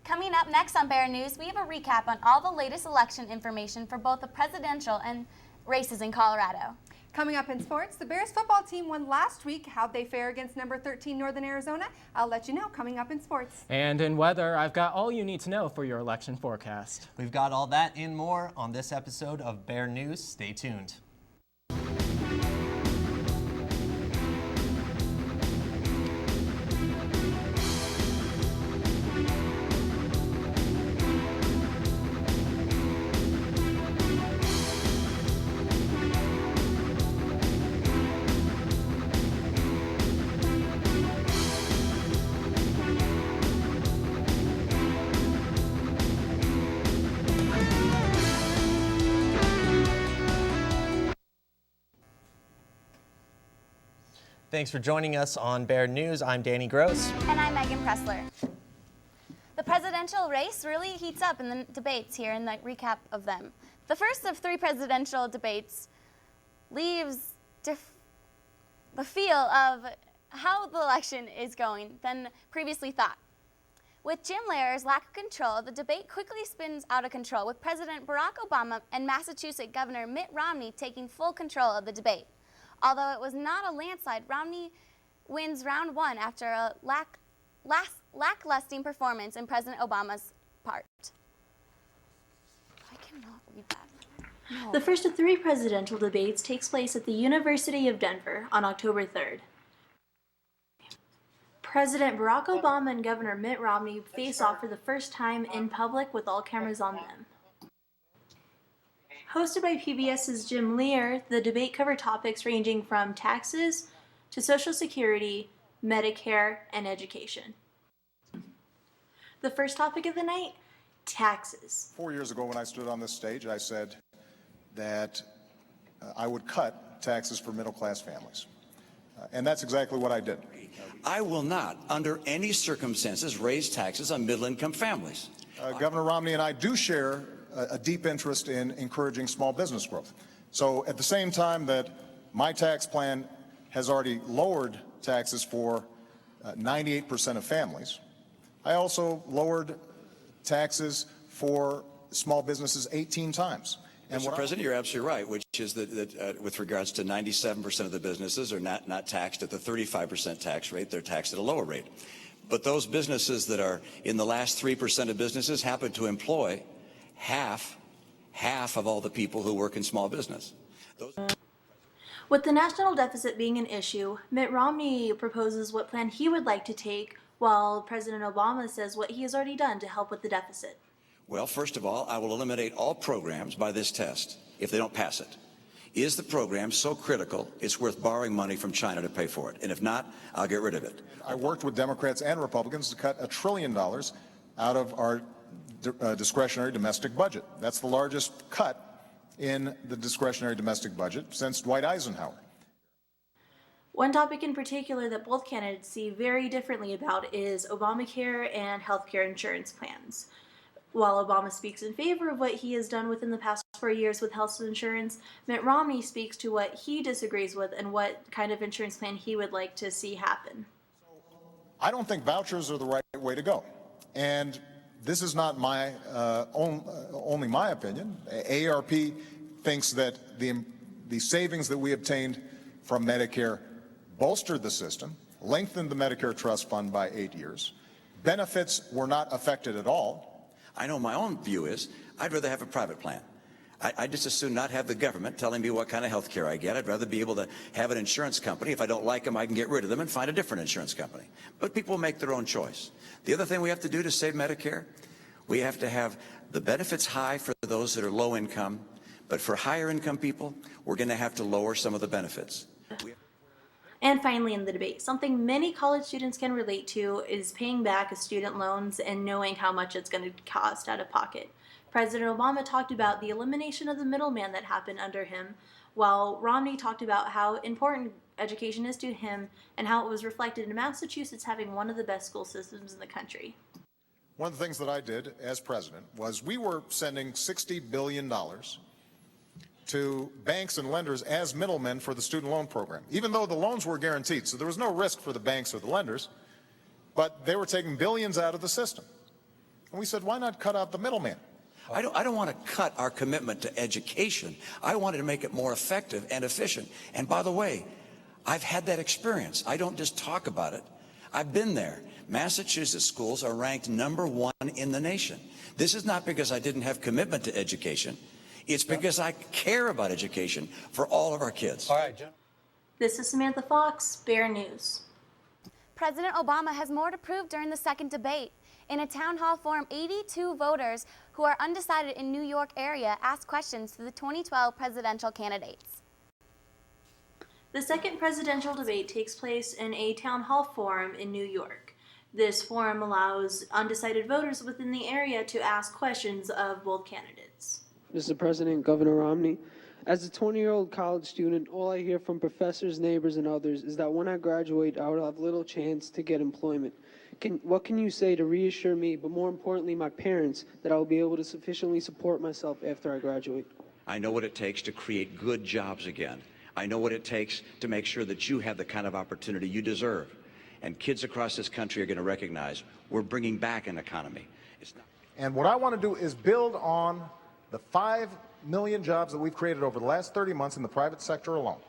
Coming up next on Bear News, we have a recap on all the latest election information for both the presidential and races in Colorado. Coming up in sports, the Bears football team won last week. How'd they fare against number 13 Northern Arizona? I'll let you know coming up in sports. And in weather, I've got all you need to know for your election forecast. We've got all that and more on this episode of Bear News. Stay tuned. Thanks for joining us on Bear News. I'm Danny Gross. And I'm Megan Pressler. The presidential race really heats up in the debates here in the recap of them. The first of three presidential debates leaves the feel of how the election is going than previously thought. With Jim Lehrer's lack of control, the debate quickly spins out of control, with President Barack Obama and Massachusetts Governor Mitt Romney taking full control of the debate. Although it was not a landslide, Romney wins round one after a lacklusting performance in President Obama's part. I cannot read that. No. The first of three presidential debates takes place at the University of Denver on October 3rd. President Barack Obama and Governor Mitt Romney face off for the first time in public with all cameras on them. Hosted by PBS's Jim Lear, the debate covered topics ranging from taxes to Social Security, Medicare, and education. The first topic of the night, taxes. 4 years ago when I stood on this stage, I said that I would cut taxes for middle-class families. And that's exactly what I did. I will not, under any circumstances, raise taxes on middle-income families. Governor Romney and I do share a deep interest in encouraging small business growth. So at the same time that my tax plan has already lowered taxes for 98% of families, I also lowered taxes for small businesses 18 times. And Mr. President, you're absolutely right, which is that with regards to 97% of the businesses are not taxed at the 35% tax rate, they're taxed at a lower rate. But those businesses that are in the last 3% of businesses happen to employ half of all the people who work in small business. With the national deficit being an issue, Mitt Romney proposes what plan he would like to take, while President Obama says what he has already done to help with the deficit. Well, first of all, I will eliminate all programs by this test if they don't pass it. Is the program so critical it's worth borrowing money from China to pay for it? And if not, I'll get rid of it. I worked with Democrats and Republicans to cut $1 trillion out of our discretionary domestic budget. That's the largest cut in the discretionary domestic budget since Dwight Eisenhower. One topic in particular that both candidates see very differently about is Obamacare and healthcare insurance plans. While Obama speaks in favor of what he has done within the past 4 years with health insurance, Mitt Romney speaks to what he disagrees with and what kind of insurance plan he would like to see happen. I don't think vouchers are the right way to go. And this is not my only my opinion. AARP thinks that the savings that we obtained from Medicare bolstered the system, lengthened the Medicare trust fund by 8 years. Benefits were not affected at all. I know my own view is I'd rather have a private plan. I'd just as soon not have the government telling me what kind of health care I get. I'd rather be able to have an insurance company. If I don't like them, I can get rid of them and find a different insurance company. But people make their own choice. The other thing we have to do to save Medicare, we have to have the benefits high for those that are low income, but for higher income people, we're going to have to lower some of the benefits. And finally in the debate, something many college students can relate to is paying back student loans and knowing how much it's going to cost out of pocket. President Obama talked about the elimination of the middleman that happened under him, while Romney talked about how important education is to him and how it was reflected in Massachusetts having one of the best school systems in the country. One of the things that I did as president was we were sending $60 billion to banks and lenders as middlemen for the student loan program, even though the loans were guaranteed. So there was no risk for the banks or the lenders, but they were taking billions out of the system. And we said, why not cut out the middleman? I don't want to cut our commitment to education. I wanted to make it more effective and efficient. And by the way, I've had that experience. I don't just talk about it. I've been there. Massachusetts schools are ranked #1 in the nation. This is not because I didn't have commitment to education. It's because I care about education for all of our kids. All right, Jim. This is Samantha Fox, Bear News. President Obama has more to prove during the second debate. In a town hall forum, 82 voters who are undecided in New York area asked questions to the 2012 presidential candidates. The second presidential debate takes place in a town hall forum in New York. This forum allows undecided voters within the area to ask questions of both candidates. Mr. President, Governor Romney, as a 20-year-old college student, all I hear from professors, neighbors, and others is that when I graduate, I will have little chance to get employment. What can you say to reassure me, but more importantly, my parents, that I will be able to sufficiently support myself after I graduate? I know what it takes to create good jobs again. I know what it takes to make sure that you have the kind of opportunity you deserve. And kids across this country are going to recognize we're bringing back an economy. And what I want to do is build on the 5 million jobs that we've created over the last 30 months in the private sector alone.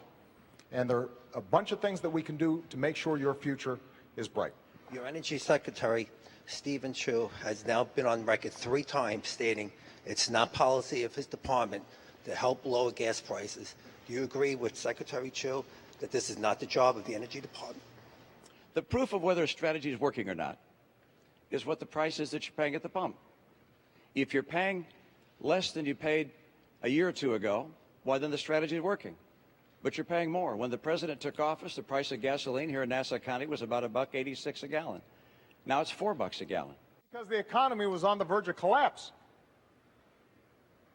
And there are a bunch of things that we can do to make sure your future is bright. Your Energy Secretary, Stephen Chu, has now been on record 3 times stating it's not policy of his department to help lower gas prices. Do you agree with Secretary Chu that this is not the job of the Energy Department? The proof of whether a strategy is working or not is what the price is that you're paying at the pump. If you're paying less than you paid a year or two ago, why then the strategy is working. But you're paying more. When the president took office, the price of gasoline here in Nassau County was about $1.86 a gallon. Now it's $4 a gallon. Because the economy was on the verge of collapse.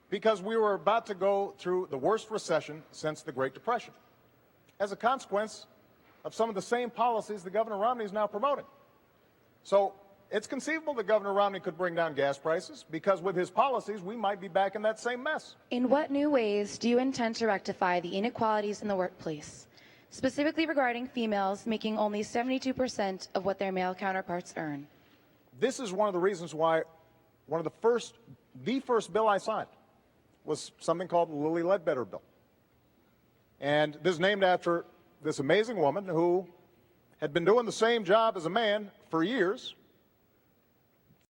Because we were about to go through the worst recession since the Great Depression. As a consequence of some of the same policies that Governor Romney is now promoting. So it's conceivable that Governor Romney could bring down gas prices, because with his policies, we might be back in that same mess. In what new ways do you intend to rectify the inequalities in the workplace, specifically regarding females making only 72% of what their male counterparts earn? This is one of the reasons why the first bill I signed was something called the Lilly Ledbetter bill. And this is named after this amazing woman who had been doing the same job as a man for years,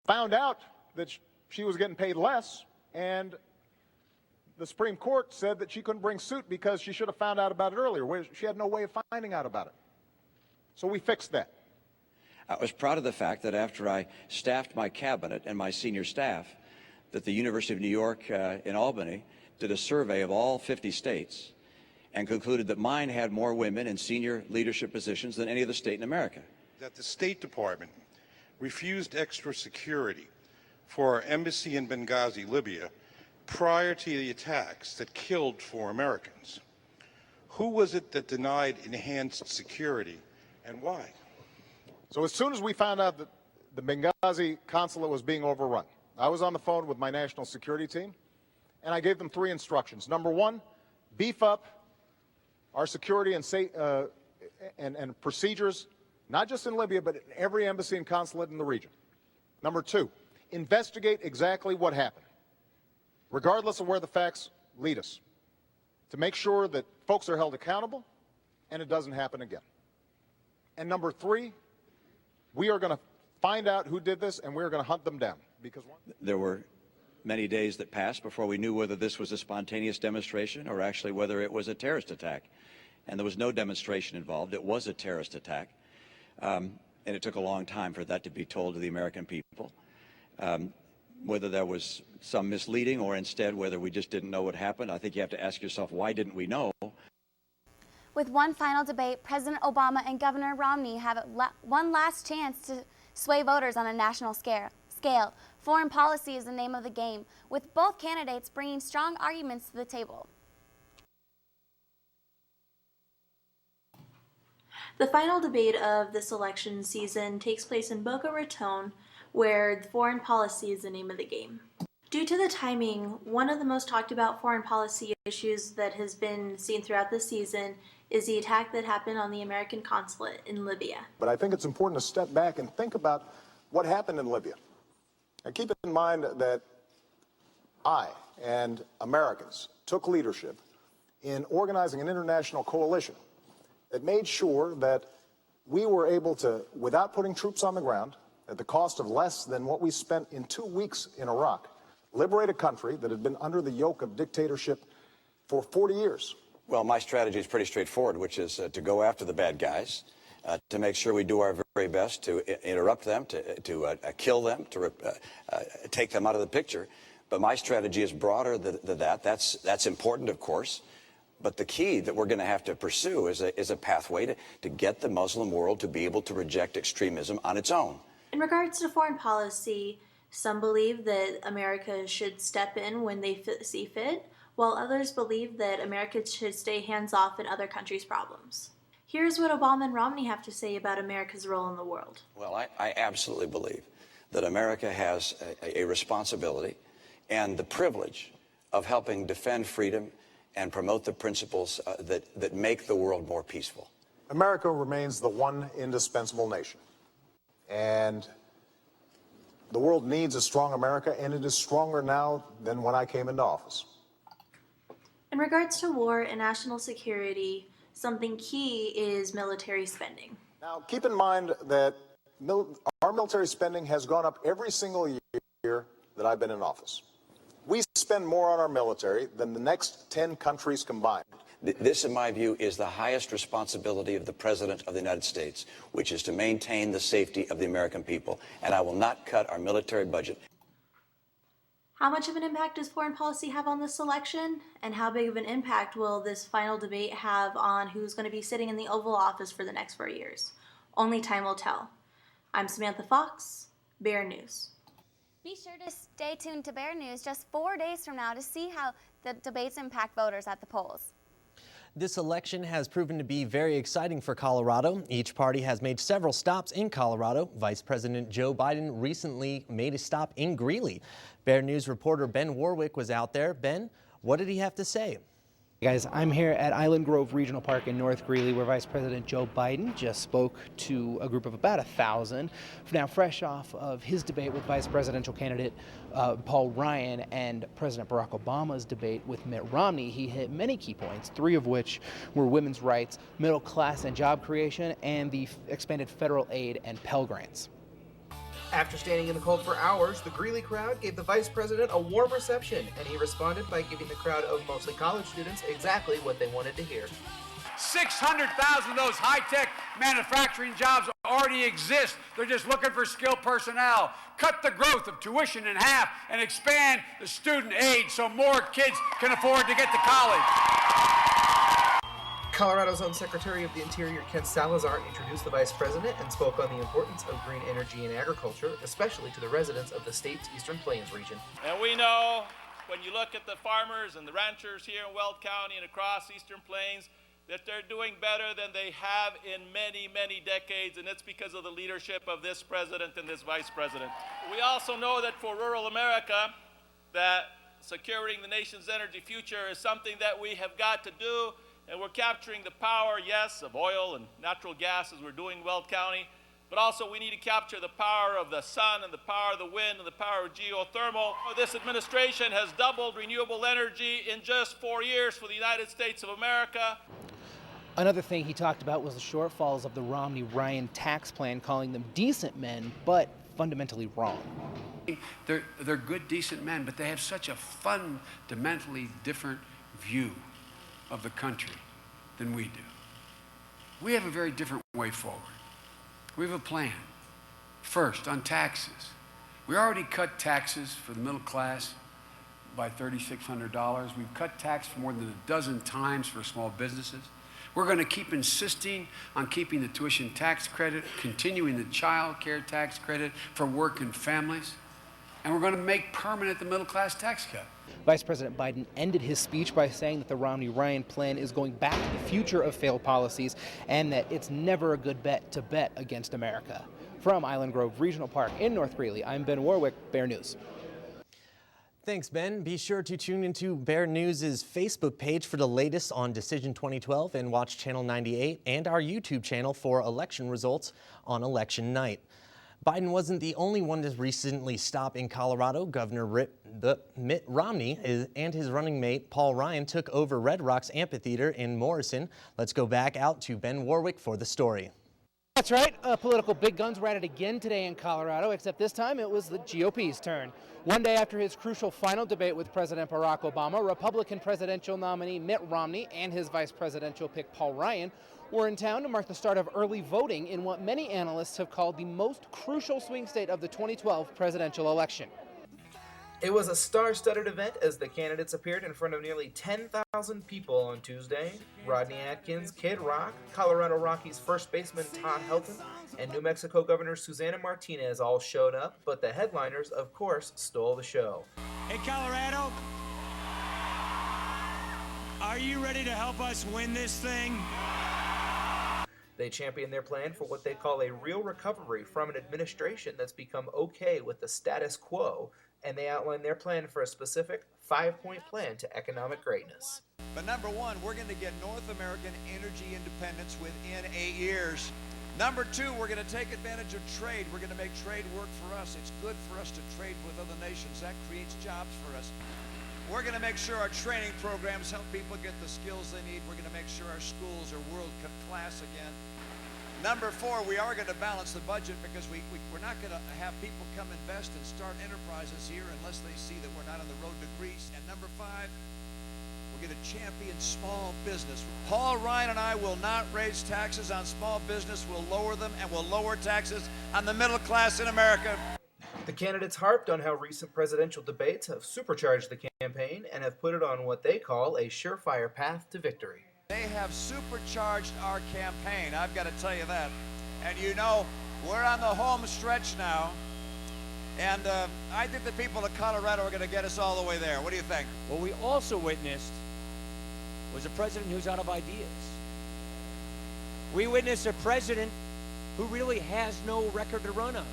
found out that she was getting paid less, and the Supreme Court said that she couldn't bring suit because she should have found out about it earlier. She had no way of finding out about it. So we fixed that. I was proud of the fact that after I staffed my cabinet and my senior staff, that the University of New York in Albany did a survey of all 50 states and concluded that mine had more women in senior leadership positions than any other state in America. That the State Department refused extra security for our embassy in Benghazi, Libya, prior to the attacks that killed 4 Americans. Who was it that denied enhanced security, and why? So as soon as we found out that the Benghazi consulate was being overrun, I was on the phone with my national security team, and I gave them 3 instructions. Number 1, beef up our security and procedures, not just in Libya, but in every embassy and consulate in the region. Number 2, investigate exactly what happened, regardless of where the facts lead us, to make sure that folks are held accountable and it doesn't happen again. And number 3, we are going to find out who did this, and we're going to hunt them down. Because there were many days that passed before we knew whether this was a spontaneous demonstration or actually whether it was a terrorist attack. And there was no demonstration involved. It was a terrorist attack. And it took a long time for that to be told to the American people. Whether there was some misleading or instead whether we just didn't know what happened, I think you have to ask yourself, why didn't we know? With one final debate, President Obama and Governor Romney have one last chance to sway voters on a national scale. Foreign policy is the name of the game, with both candidates bringing strong arguments to the table. The final debate of this election season takes place in Boca Raton, where foreign policy is the name of the game. Due to the timing, one of the most talked about foreign policy issues that has been seen throughout the season is the attack that happened on the American consulate in Libya. But I think it's important to step back and think about what happened in Libya. Now, keep in mind that I and Americans took leadership in organizing an international coalition that made sure that we were able to, without putting troops on the ground, at the cost of less than what we spent in 2 weeks in Iraq, liberate a country that had been under the yoke of dictatorship for 40 years. Well, my strategy is pretty straightforward, which is to go after the bad guys, to make sure we do our very best to interrupt them, to kill them, to take them out of the picture. But my strategy is broader than that. That's important, of course. But the key that we're going to have to pursue is a pathway to get the Muslim world to be able to reject extremism on its own. In regards to foreign policy, some believe that America should step in when they see fit, while others believe that America should stay hands-off in other countries' problems. Here's what Obama and Romney have to say about America's role in the world. Well, I absolutely believe that America has a responsibility and the privilege of helping defend freedom and promote the principles that make the world more peaceful. America remains the one indispensable nation. And the world needs a strong America, and it is stronger now than when I came into office. In regards to war and national security, something key is military spending. Now, keep in mind that our military spending has gone up every single year that I've been in office. We spend more on our military than the next 10 countries combined. This, in my view, is the highest responsibility of the President of the United States, which is to maintain the safety of the American people. And I will not cut our military budget. How much of an impact does foreign policy have on this election? And how big of an impact will this final debate have on who's going to be sitting in the Oval Office for the next 4 years? Only time will tell. I'm Samantha Fox, Bear News. Be sure to stay tuned to Bear News just 4 days from now to see how the debates impact voters at the polls. This election has proven to be very exciting for Colorado. Each party has made several stops in Colorado. Vice President Joe Biden recently made a stop in Greeley. Bear News reporter Ben Warwick was out there. Ben, what did he have to say? Guys, I'm here at Island Grove Regional Park in North Greeley, where Vice President Joe Biden just spoke to a group of about 1,000. Now, fresh off of his debate with Vice Presidential candidate Paul Ryan and President Barack Obama's debate with Mitt Romney, he hit many key points, 3 of which were women's rights, middle class and job creation, and the expanded federal aid and Pell Grants. After standing in the cold for hours, the Greeley crowd gave the vice president a warm reception, and he responded by giving the crowd of mostly college students exactly what they wanted to hear. 600,000 of those high-tech manufacturing jobs already exist. They're just looking for skilled personnel. Cut the growth of tuition in half and expand the student aid so more kids can afford to get to college. Colorado's own Secretary of the Interior, Ken Salazar, introduced the vice president and spoke on the importance of green energy and agriculture, especially to the residents of the state's Eastern Plains region. And we know when you look at the farmers and the ranchers here in Weld County and across Eastern Plains, that they're doing better than they have in many, many decades, and it's because of the leadership of this president and this vice president. We also know that for rural America, that securing the nation's energy future is something that we have got to do. And we're capturing the power, yes, of oil and natural gas as we're doing in Weld County, but also we need to capture the power of the sun and the power of the wind and the power of geothermal. This administration has doubled renewable energy in just 4 years for the United States of America. Another thing he talked about was the shortfalls of the Romney-Ryan tax plan, calling them decent men, but fundamentally wrong. They're good, decent men, but they have such a fundamentally different view of the country than we do. We have a very different way forward. We have a plan. First, on taxes. We already cut taxes for the middle class by $3,600. We've cut tax for more than a dozen times for small businesses. We're going to keep insisting on keeping the tuition tax credit, continuing the child care tax credit for working families, and we're going to make permanent the middle class tax cut. Vice President Biden ended his speech by saying that the Romney-Ryan plan is going back to the future of failed policies and that it's never a good bet to bet against America. From Island Grove Regional Park in North Greeley, I'm Ben Warwick, Bear News. Thanks, Ben. Be sure to tune into Bear News' Facebook page for the latest on Decision 2012 and watch Channel 98 and our YouTube channel for election results on election night. Biden wasn't the only one to recently stop in Colorado. Governor Mitt Romney and his running mate Paul Ryan took over Red Rocks Amphitheater in Morrison. Let's go back out to Ben Warwick for the story. That's right. Political big guns were at it again today in Colorado, except this time it was the GOP's turn. One day after his crucial final debate with President Barack Obama, Republican presidential nominee Mitt Romney and his vice presidential pick Paul Ryan were in town to mark the start of early voting in what many analysts have called the most crucial swing state of the 2012 presidential election. It was a star-studded event as the candidates appeared in front of nearly 10,000 people on Tuesday. Rodney Atkins, Kid Rock, Colorado Rockies first baseman Todd Helton, and New Mexico Governor Susana Martinez all showed up, but the headliners, of course, stole the show. Hey, Colorado, are you ready to help us win this thing? They championed their plan for what they call a real recovery from an administration that's become okay with the status quo, and they outlined their plan for a specific 5-point plan to economic greatness. But number one, we're going to get North American energy independence within 8 years. Number two, we're going to take advantage of trade. We're going to make trade work for us. It's good for us to trade with other nations. That creates jobs for us. We're going to make sure our training programs help people get the skills they need. We're going to make sure our schools are world class again. Number four, we are going to balance the budget because we're not going to have people come invest and start enterprises here unless they see that we're not on the road to Greece. And number five, we're going to champion small business. Paul Ryan and I will not raise taxes on small business. We'll lower them, and we'll lower taxes on the middle class in America. The candidates harped on how recent presidential debates have supercharged the campaign and have put it on what they call a surefire path to victory. They have supercharged our campaign, I've got to tell you that. And you know, we're on the home stretch now, and I think the people of Colorado are going to get us all the way there. What do you think? What we also witnessed was a president who's out of ideas. We witnessed a president who really has no record to run on.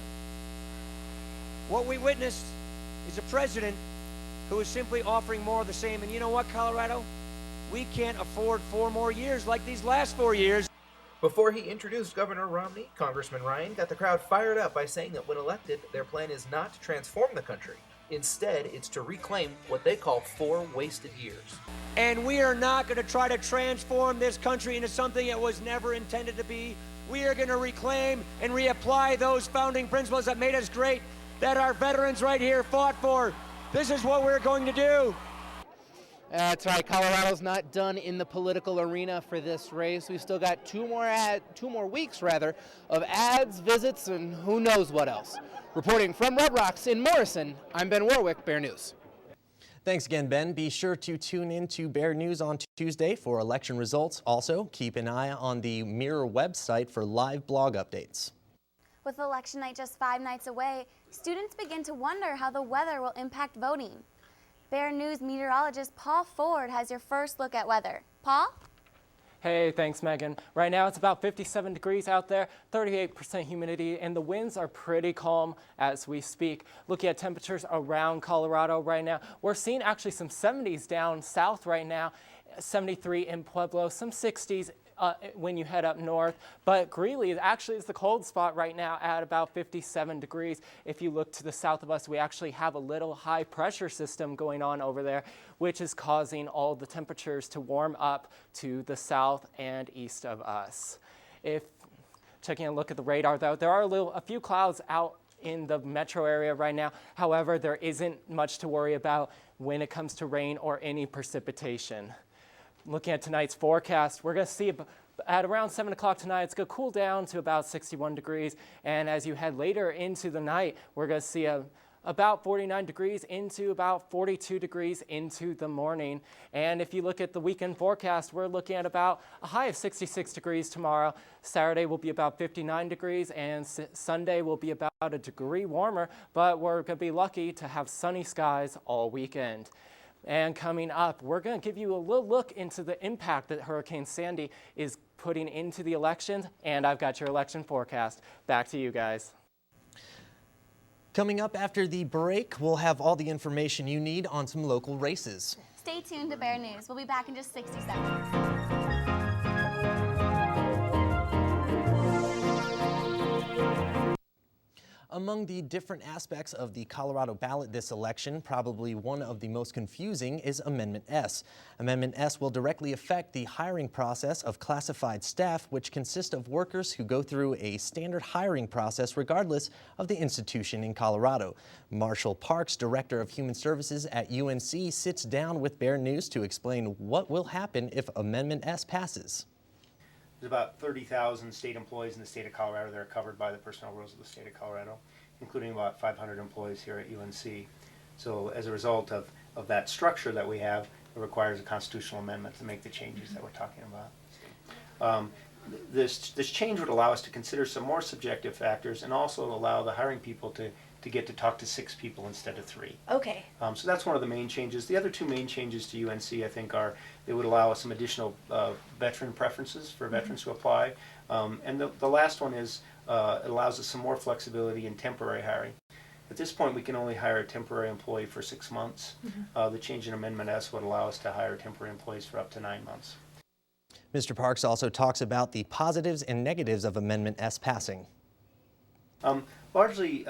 What we witnessed is a president who is simply offering more of the same. And you know what, Colorado? We can't afford 4 more years like these last 4 years. Before he introduced Governor Romney, Congressman Ryan got the crowd fired up by saying that when elected, their plan is not to transform the country. Instead, it's to reclaim what they call 4 wasted years. And we are not going to try to transform this country into something it was never intended to be. We are going to reclaim and reapply those founding principles that made us great, that our veterans right here fought for. This is what we're going to do. That's right. Colorado's not done in the political arena for this race. We've still got 2 more weeks of ads, visits, and who knows what else. Reporting from Red Rocks in Morrison, I'm Ben Warwick, Bear News. Thanks again, Ben. Be sure to tune in to Bear News on Tuesday for election results. Also, keep an eye on the Mirror website for live blog updates. With election night just 5 nights away, students begin to wonder how the weather will impact voting. Bear News meteorologist Paul Ford has your first look at weather. Paul? Hey, thanks, Megan. Right now it's about 57 degrees out there, 38% humidity, and the winds are pretty calm as we speak. Looking at temperatures around Colorado right now, we're seeing actually some 70s down south right now, 73 in Pueblo, some 60s when you head up north, but Greeley actually is the cold spot right now at about 57 degrees. If you look to the south of us, we actually have a little high pressure system going on over there, which is causing all the temperatures to warm up to the south and east of us. If taking a look at the radar though, there are a few clouds out in the metro area right now. However, there isn't much to worry about when it comes to rain or any precipitation. Looking at tonight's forecast, we're going to see at around 7 o'clock tonight, it's going to cool down to about 61 degrees. And as you head later into the night, we're going to see about 49 degrees into about 42 degrees into the morning. And if you look at the weekend forecast, we're looking at about a high of 66 degrees tomorrow. Saturday will be about 59 degrees, and Sunday will be about a degree warmer. But we're going to be lucky to have sunny skies all weekend. And coming up, we're going to give you a little look into the impact that Hurricane Sandy is putting into the elections, and I've got your election forecast. Back to you guys. Coming up after the break, we'll have all the information you need on some local races. Stay tuned to Bear News. We'll be back in just 60 seconds. Among the different aspects of the Colorado ballot this election, probably one of the most confusing is Amendment S. Amendment S will directly affect the hiring process of classified staff, which consist of workers who go through a standard hiring process regardless of the institution in Colorado. Marshall Parks, Director of Human Services at UNC, sits down with Bear News to explain what will happen if Amendment S passes. There's about 30,000 state employees in the state of Colorado that are covered by the personnel rules of the state of Colorado, including about 500 employees here at UNC. So as a result of that structure that we have, it requires a constitutional amendment to make the changes that we're talking about. This change would allow us to consider some more subjective factors and also allow the hiring people to get to talk to 6 people instead of 3. Okay. So that's one of the main changes. The other 2 main changes to UNC, I think, are they would allow us some additional veteran preferences for veterans who apply. And the last one is it allows us some more flexibility in temporary hiring. At this point, we can only hire a temporary employee for 6 months. The change in Amendment S would allow us to hire temporary employees for up to 9 months. Mr. Parks also talks about the positives and negatives of Amendment S passing. Largely,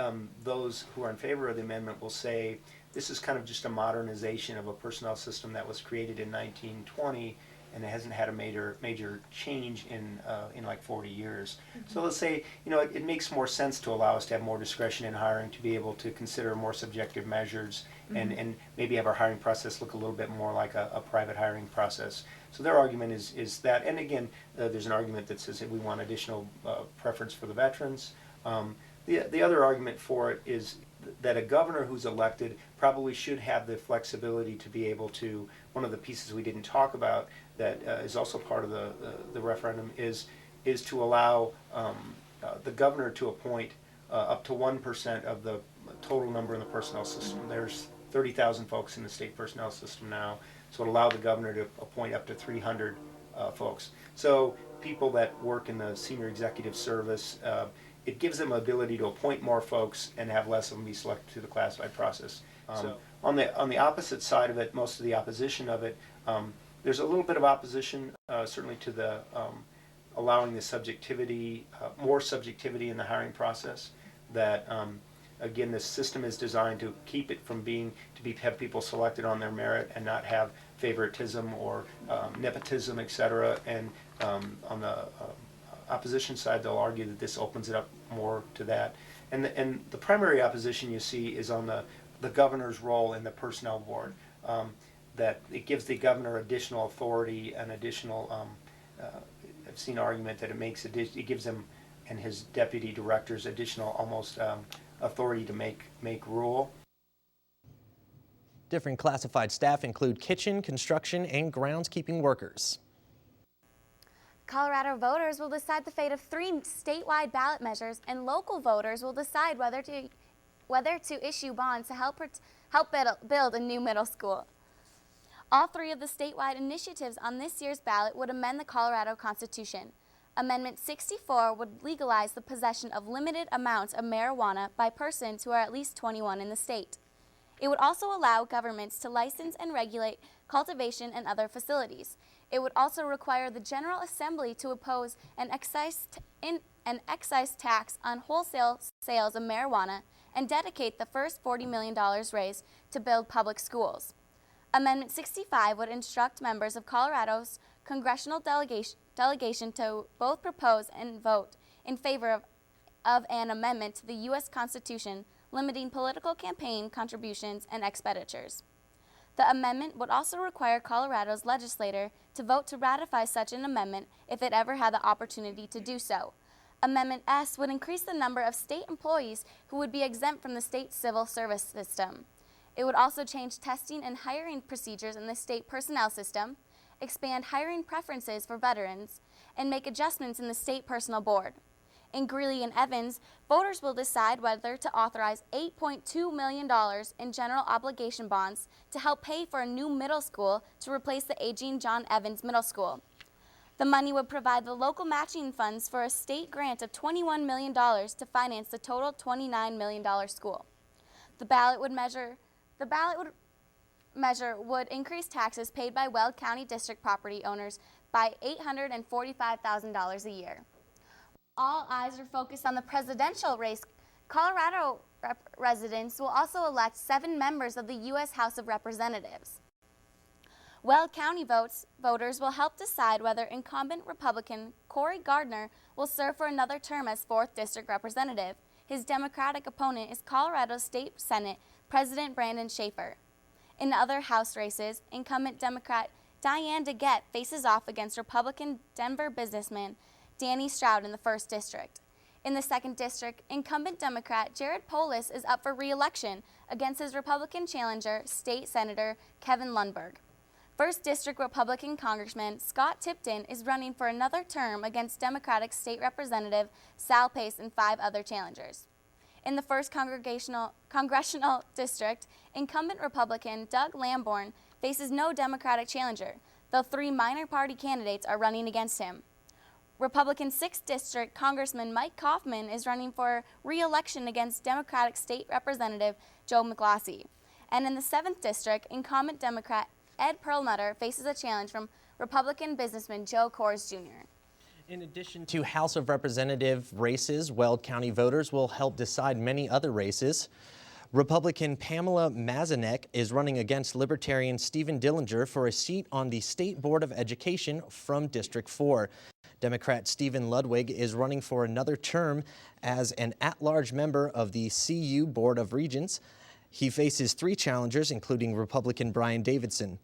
those who are in favor of the amendment will say this is kind of just a modernization of a personnel system that was created in 1920 and it hasn't had a major change in like 40 years. So let's say, it makes more sense to allow us to have more discretion in hiring, to be able to consider more subjective measures and maybe have our hiring process look a little bit more like a private hiring process. So their argument is that, and again, there's an argument that says that we want additional preference for the veterans. The other argument for it is that a governor who's elected probably should have the flexibility to be able to, one of the pieces we didn't talk about that is also part of the referendum is to allow the governor to appoint up to 1% of the total number in the personnel system. There's 30,000 folks in the state personnel system now, so it allowed the governor to appoint up to 300 folks. So people that work in the senior executive service, it gives them ability to appoint more folks and have less of them be selected through the classified process. On the opposite side of it, most of the opposition of it, there's a little bit of opposition certainly to the allowing the subjectivity, more subjectivity in the hiring process. That again, this system is designed to keep it from have people selected on their merit and not have favoritism or nepotism, etc. And on the opposition side, they'll argue that this opens it up more to that. And the primary opposition you see is on the governor's role in the personnel board. That it gives the governor additional authority and additional, I've seen argument that it gives him and his deputy directors additional almost authority to make rule. Different classified staff include kitchen, construction, and groundskeeping workers. Colorado voters will decide the fate of 3 statewide ballot measures, and local voters will decide whether to issue bonds to help build a new middle school. All 3 of the statewide initiatives on this year's ballot would amend the Colorado Constitution. Amendment 64 would legalize the possession of limited amounts of marijuana by persons who are at least 21 in the state. It would also allow governments to license and regulate cultivation and other facilities. It would also require the General Assembly to oppose an excise tax on wholesale sales of marijuana and dedicate the first $40 million raised to build public schools. Amendment 65 would instruct members of Colorado's congressional delegation to both propose and vote in favor of an amendment to the U.S. Constitution limiting political campaign contributions and expenditures. The amendment would also require Colorado's legislature to vote to ratify such an amendment if it ever had the opportunity to do so. Amendment S would increase the number of state employees who would be exempt from the state civil service system. It would also change testing and hiring procedures in the state personnel system, expand hiring preferences for veterans, and make adjustments in the state personnel board. In Greeley and Evans, voters will decide whether to authorize $8.2 million in general obligation bonds to help pay for a new middle school to replace the aging John Evans Middle School. The money would provide the local matching funds for a state grant of $21 million to finance the total $29 million school. The ballot measure would increase taxes paid by Weld County District property owners by $845,000 a year. All eyes are focused on the presidential race Colorado residents will also elect 7 members of the U.S. House of Representatives. Weld County voters will help decide whether incumbent Republican Cory Gardner will serve for another term as 4th District Representative. His Democratic opponent is Colorado State Senate President Brandon Schaefer. In other House races, incumbent Democrat Diane DeGette faces off against Republican Denver businessman Danny Stroud in the 1st District. In the 2nd District, incumbent Democrat Jared Polis is up for re-election against his Republican challenger, State Senator Kevin Lundberg. 1st District Republican Congressman Scott Tipton is running for another term against Democratic State Representative Sal Pace and 5 other challengers. In the 1st Congressional District, incumbent Republican Doug Lamborn faces no Democratic challenger, though 3 minor party candidates are running against him. Republican 6th District Congressman Mike Kaufman is running for re-election against Democratic State Representative Joe McGlasey. And in the 7th District, incumbent Democrat Ed Perlmutter faces a challenge from Republican businessman Joe Kors Jr. In addition to House of Representative races, Weld County voters will help decide many other races. Republican Pamela Mazanek is running against Libertarian Stephen Dillinger for a seat on the State Board of Education from District 4. Democrat Stephen Ludwig is running for another term as an at-large member of the CU Board of Regents. He faces 3 challengers, including Republican Brian Davidson.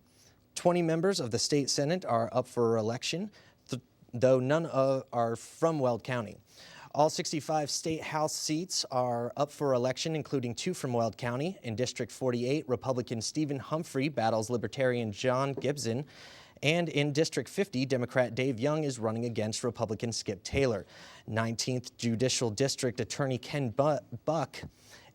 20 members of the state Senate are up for election, though none are from Weld County. All 65 state House seats are up for election, including 2 from Weld County. In District 48, Republican Stephen Humphrey battles Libertarian John Gibson. And in District 50, Democrat Dave Young is running against Republican Skip Taylor. 19th Judicial District Attorney Ken Buck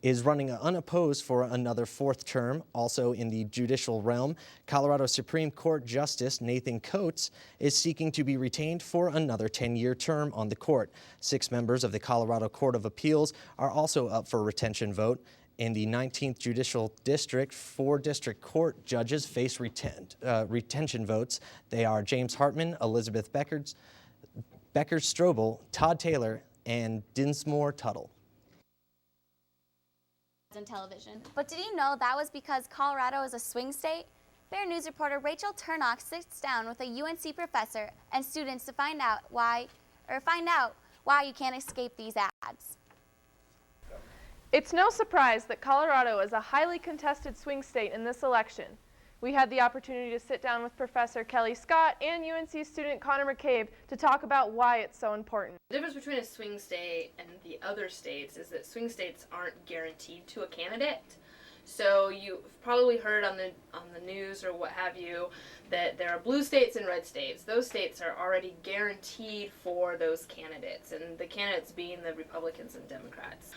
is running unopposed for another 4th term. Also in the judicial realm, Colorado Supreme Court Justice Nathan Coates is seeking to be retained for another 10-year term on the court. 6 members of the Colorado Court of Appeals are also up for retention vote. In the 19th Judicial District, 4 district court judges face retention votes. They are James Hartman, Elizabeth Becker-Strobel, Todd Taylor, and Dinsmore Tuttle. On television. But did you know that was because Colorado is a swing state? Bear News reporter Rachel Turnock sits down with a UNC professor and students to find out why you can't escape these ads. It's no surprise that Colorado is a highly contested swing state in this election. We had the opportunity to sit down with Professor Kelly Scott and UNC student Conor McCave to talk about why it's so important. The difference between a swing state and the other states is that swing states aren't guaranteed to a candidate. So you've probably heard on the news or what have you that there are blue states and red states. Those states are already guaranteed for those candidates, and the candidates being the Republicans and Democrats.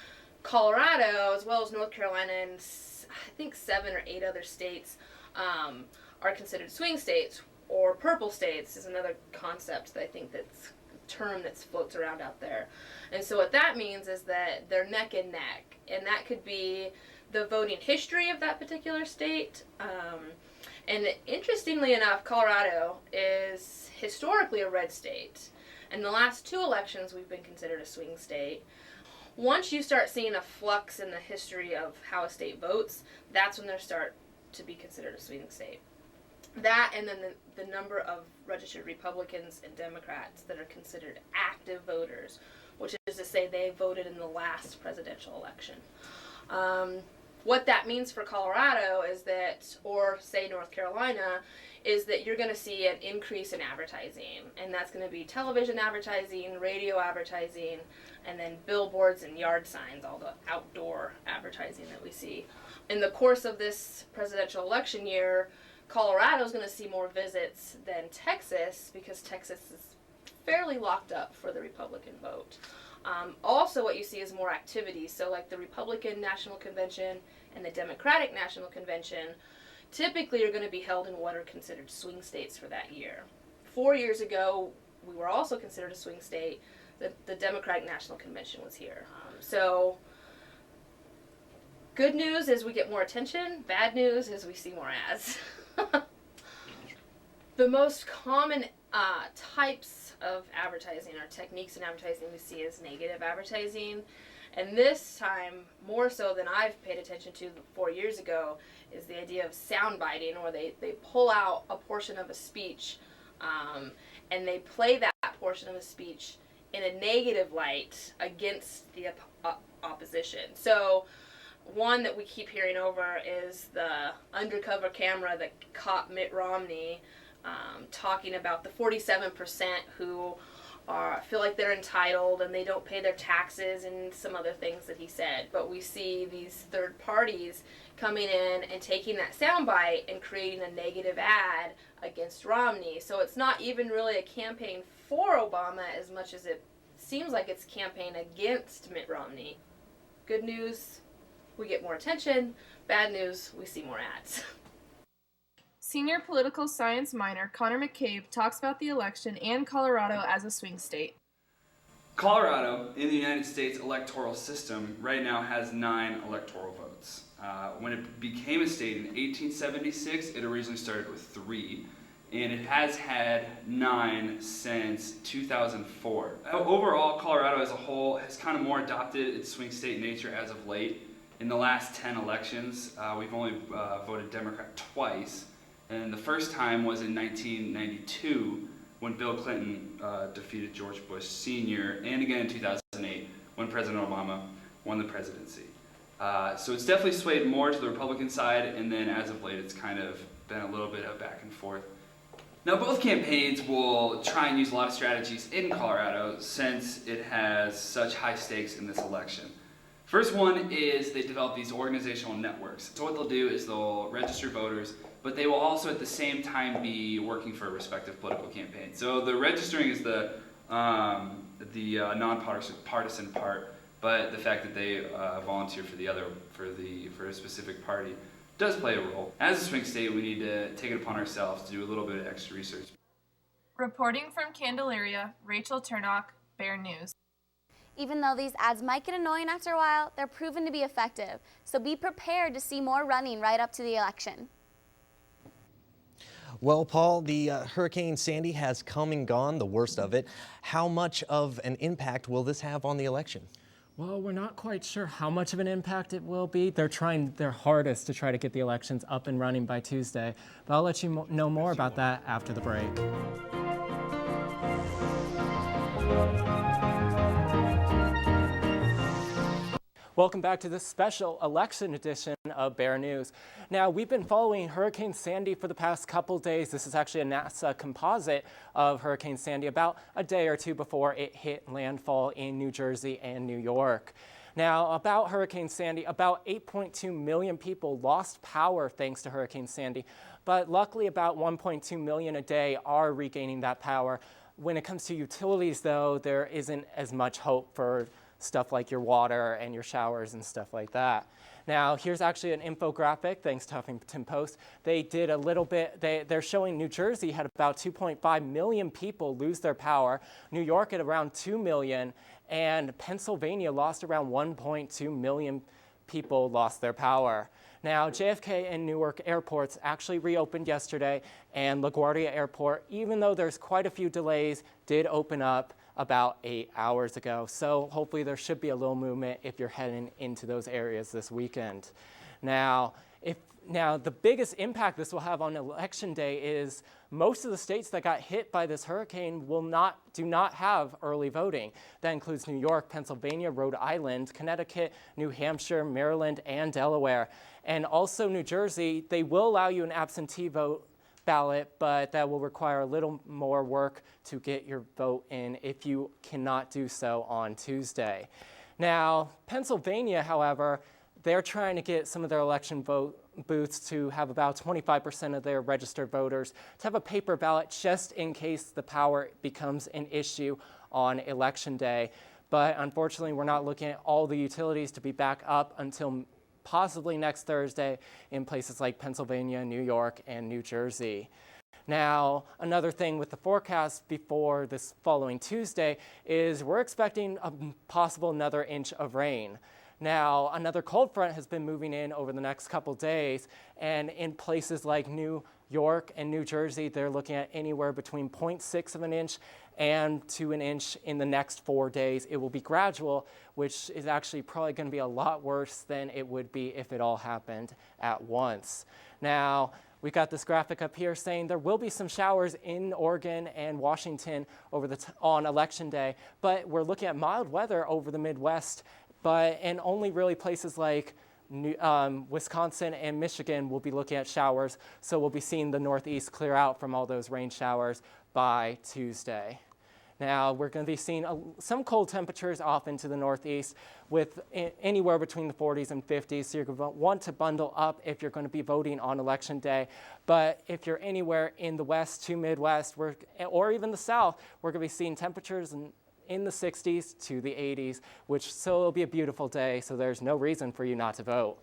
Colorado, as well as North Carolina and I think 7 or 8 other states, are considered swing states, or purple states is another concept that I think that's a term that floats around out there. And so what that means is that they're neck and neck, and that could be the voting history of that particular state. And interestingly enough, Colorado is historically a red state. In the last 2 elections, we've been considered a swing state. Once you start seeing a flux in the history of how a state votes, that's when they start to be considered a swing state. That, and then the number of registered Republicans and Democrats that are considered active voters, which is to say they voted in the last presidential election. What that means for Colorado is that, or say North Carolina, is that you're going to see an increase in advertising, and that's going to be television advertising, radio advertising, and then billboards and yard signs, all the outdoor advertising that we see. In the course of this presidential election year, Colorado is going to see more visits than Texas, because Texas is fairly locked up for the Republican vote. Also, what you see is more activity. So like the Republican National Convention and the Democratic National Convention typically are going to be held in what are considered swing states for that year. 4 years ago, we were also considered a swing state. The Democratic National Convention was here. So good news is we get more attention. Bad news is we see more ads. The most common types of advertising or techniques in advertising we see is negative advertising. And this time, more so than I've paid attention to 4 years ago, is the idea of sound biting, where they pull out a portion of a speech and they play that portion of a speech in a negative light against the opposition. So one that we keep hearing over is the undercover camera that caught Mitt Romney talking about the 47% who feel like they're entitled and they don't pay their taxes and some other things that he said. But we see these third parties coming in and taking that soundbite and creating a negative ad against Romney. So it's not even really a campaign for Obama as much as it seems like it's a campaign against Mitt Romney. Good news, we get more attention. Bad news, we see more ads. Senior political science minor Conor McCave talks about the election and Colorado as a swing state. Colorado, in the United States electoral system, right now has 9 electoral votes. When it became a state in 1876, it originally started with 3, and it has had 9 since 2004. Overall, Colorado as a whole has kind of more adopted its swing state nature as of late. In the last 10 elections, we've only voted Democrat twice, and the first time was in 1992 when Bill Clinton defeated George Bush Sr., and again in 2008 when President Obama won the presidency. So it's definitely swayed more to the Republican side, and then as of late it's kind of been a little bit of back and forth. Now both campaigns will try and use a lot of strategies in Colorado since it has such high stakes in this election. First one is they develop these organizational networks. So what they'll do is they'll register voters, but they will also at the same time be working for a respective political campaign. So the registering is the non-partisan part, but the fact that they volunteer for a specific party does play a role. As a swing state, we need to take it upon ourselves to do a little bit of extra research. Reporting from Candelaria, Rachel Turnock, Bear News. Even though these ads might get annoying after a while, they're proven to be effective. So be prepared to see more running right up to the election. Well, Paul, the Hurricane Sandy has come and gone, the worst of it. How much of an impact will this have on the election? Well, we're not quite sure how much of an impact it will be. They're trying their hardest to try to get the elections up and running by Tuesday. But I'll let you know more about that after the break. Welcome back to this special election edition of Bear News. Now, we've been following Hurricane Sandy for the past couple days. This is actually a NASA composite of Hurricane Sandy about a day or two before it hit landfall in New Jersey and New York. Now, about Hurricane Sandy, about 8.2 million people lost power thanks to Hurricane Sandy, but luckily about 1.2 million a day are regaining that power. When it comes to utilities, though, there isn't as much hope for stuff like your water and your showers and stuff like that. Now, here's actually an infographic, thanks to Huffington Post. They did a little bit, they're showing New Jersey had about 2.5 million people lose their power, New York at around 2 million, and Pennsylvania lost around 1.2 million people lost their power. Now, JFK and Newark airports actually reopened yesterday, and LaGuardia Airport, even though there's quite a few delays, did open up about 8 hours ago. So hopefully there should be a little movement if you're heading into those areas this weekend. Now, the biggest impact this will have on Election Day is most of the states that got hit by this hurricane do not have early voting. That includes New York, Pennsylvania, Rhode Island, Connecticut, New Hampshire, Maryland, and Delaware. And also New Jersey, they will allow you an absentee vote ballot, but that will require a little more work to get your vote in if you cannot do so on Tuesday. Now, Pennsylvania, however, they're trying to get some of their election booths to have about 25% of their registered voters to have a paper ballot just in case the power becomes an issue on Election Day. But unfortunately, we're not looking at all the utilities to be back up until possibly next Thursday in places like Pennsylvania, New York, and New Jersey. Now, another thing with the forecast before this following Tuesday is we're expecting a possible another inch of rain. Now, another cold front has been moving in over the next couple days, and in places like New York and New Jersey, they're looking at anywhere between 0.6 of an inch and to an inch in the next 4 days. It will be gradual, which is actually probably going to be a lot worse than it would be if it all happened at once. Now, we got this graphic up here saying there will be some showers in Oregon and Washington on Election Day, but we're looking at mild weather over the Midwest, and only really places like Wisconsin and Michigan will be looking at showers, so we'll be seeing the Northeast clear out from all those rain showers by Tuesday. Now, we're going to be seeing some cold temperatures off into the Northeast with anywhere between the 40s and 50s, so you're going to want to bundle up if you're going to be voting on Election Day. But if you're anywhere in the West to Midwest, or even the South, we're going to be seeing temperatures in the 60s to the 80s, so it'll be a beautiful day, so there's no reason for you not to vote.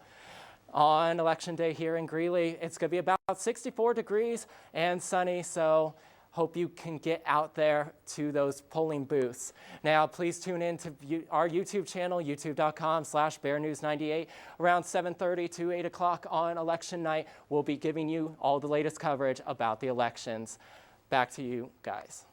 On Election Day here in Greeley, it's going to be about 64 degrees and sunny, so hope you can get out there to those polling booths. Now, please tune in to our YouTube channel, youtube.com/bearnews98. Around 7:30 to 8 o'clock on election night, we'll be giving you all the latest coverage about the elections. Back to you guys.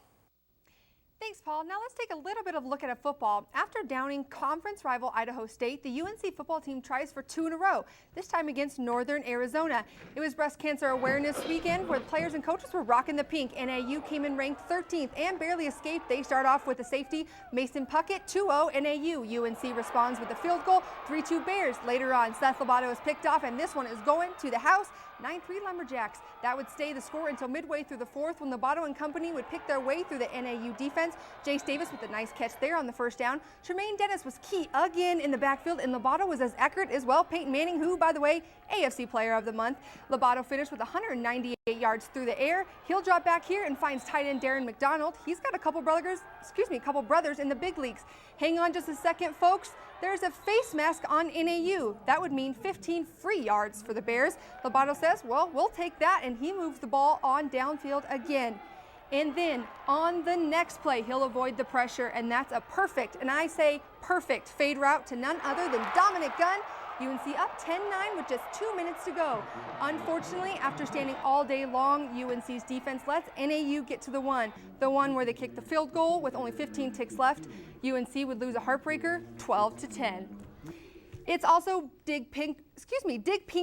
Thanks, Paul. Now let's take a little bit of a look at football. After downing conference rival Idaho State, the UNC football team tries for 2 in a row, this time against Northern Arizona. It was Breast Cancer Awareness Weekend where the players and coaches were rocking the pink. NAU came in ranked 13th and barely escaped. They start off with the safety, Mason Puckett, 2-0 NAU. UNC responds with a field goal, 3-2 Bears. Later on, Seth Lobato is picked off, and this one is going to the house. 9-3 Lumberjacks. That would stay the score until midway through the fourth when Lobato and company would pick their way through the NAU defense. Jace Davis with a nice catch there on the first down. Tremaine Dennis was key again in the backfield, and Lobato was as accurate as well. Peyton Manning, who, by the way, AFC Player of the Month. Lobato finished with 198 yards through the air. He'll drop back here and finds tight end Darren McDonald. He's got a couple brothers in the big leagues. Hang on just a second, folks. There's a face mask on NAU. That would mean 15 free yards for the Bears. Lobato says, well, we'll take that, and he moves the ball on downfield again. And then on the next play, he'll avoid the pressure, and that's a perfect, and I say perfect, fade route to none other than Dominic Gunn. UNC up 10-9 with just 2 minutes to go. Unfortunately, after standing all day long, UNC's defense lets NAU get to the one where they kicked the field goal with only 15 ticks left. UNC would lose a heartbreaker, 12-10. It's also Dig Pink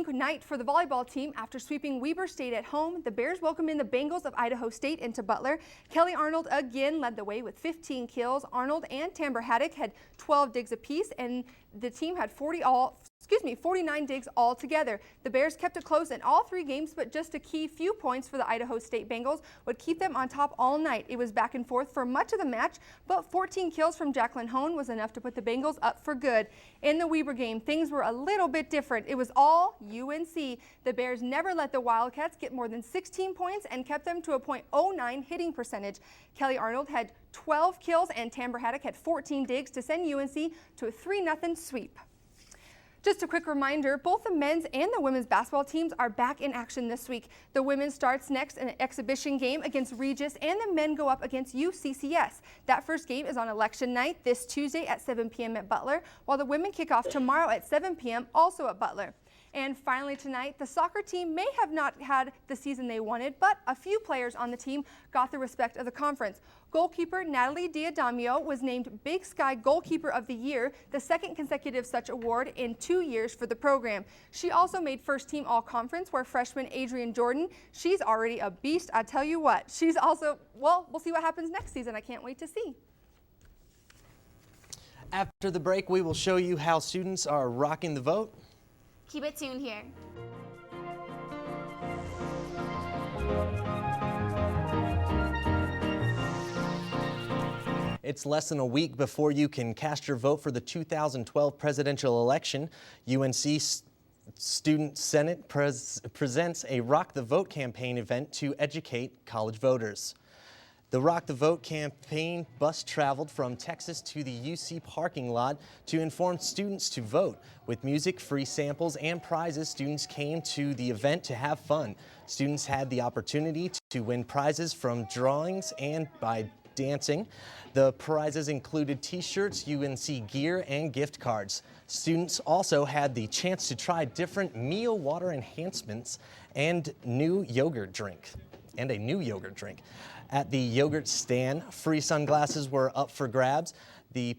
night for the volleyball team. After sweeping Weber State at home, the Bears welcome in the Bengals of Idaho State into Butler. Kelly Arnold again led the way with 15 kills. Arnold and Tamber Haddock had 12 digs apiece, and the team had 49 digs all together. The Bears kept it close in all 3 games, but just a key few points for the Idaho State Bengals would keep them on top all night. It was back and forth for much of the match, but 14 kills from Jacqueline Hone was enough to put the Bengals up for good. In the Weber game, things were a little bit different. It was all UNC. The Bears never let the Wildcats get more than 16 points and kept them to a .09 hitting percentage. Kelly Arnold had 12 kills and Tamber Haddock had 14 digs to send UNC to a 3-0 sweep. Just a quick reminder, both the men's and the women's basketball teams are back in action this week. The women starts next in an exhibition game against Regis, and the men go up against UCCS. That first game is on election night this Tuesday at 7 p.m. at Butler, while the women kick off tomorrow at 7 p.m. also at Butler. And finally tonight, the soccer team may have not had the season they wanted, but a few players on the team got the respect of the conference. Goalkeeper Natalie Diadamio was named Big Sky Goalkeeper of the Year, the second consecutive such award in 2 years for the program. She also made first team all-conference, where freshman Adrian Jordan, she's already a beast, I tell you what. She's also, well, we'll see what happens next season. I can't wait to see. After the break, we will show you how students are rocking the vote. Keep it tuned here. It's less than a week before you can cast your vote for the 2012 presidential election. UNC Student Senate presents a Rock the Vote campaign event to educate college voters. The Rock the Vote campaign bus traveled from Texas to the UC parking lot to inform students to vote. With music, free samples, and prizes, students came to the event to have fun. Students had the opportunity to win prizes from drawings and by dancing. The prizes included t-shirts, UNC gear, and gift cards. Students also had the chance to try different meal water enhancements and a new yogurt drink. At the yogurt stand, free sunglasses were up for grabs. The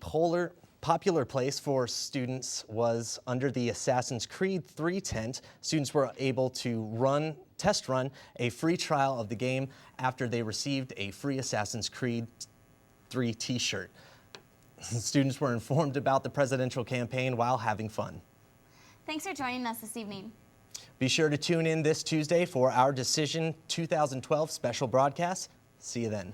popular place for students was under the Assassin's Creed 3 tent. Students were able to test run a free trial of the game after they received a free Assassin's Creed 3 t-shirt. Students were informed about the presidential campaign while having fun. Thanks for joining us this evening. Be sure to tune in this Tuesday for our Decision 2012 special broadcast. See you then.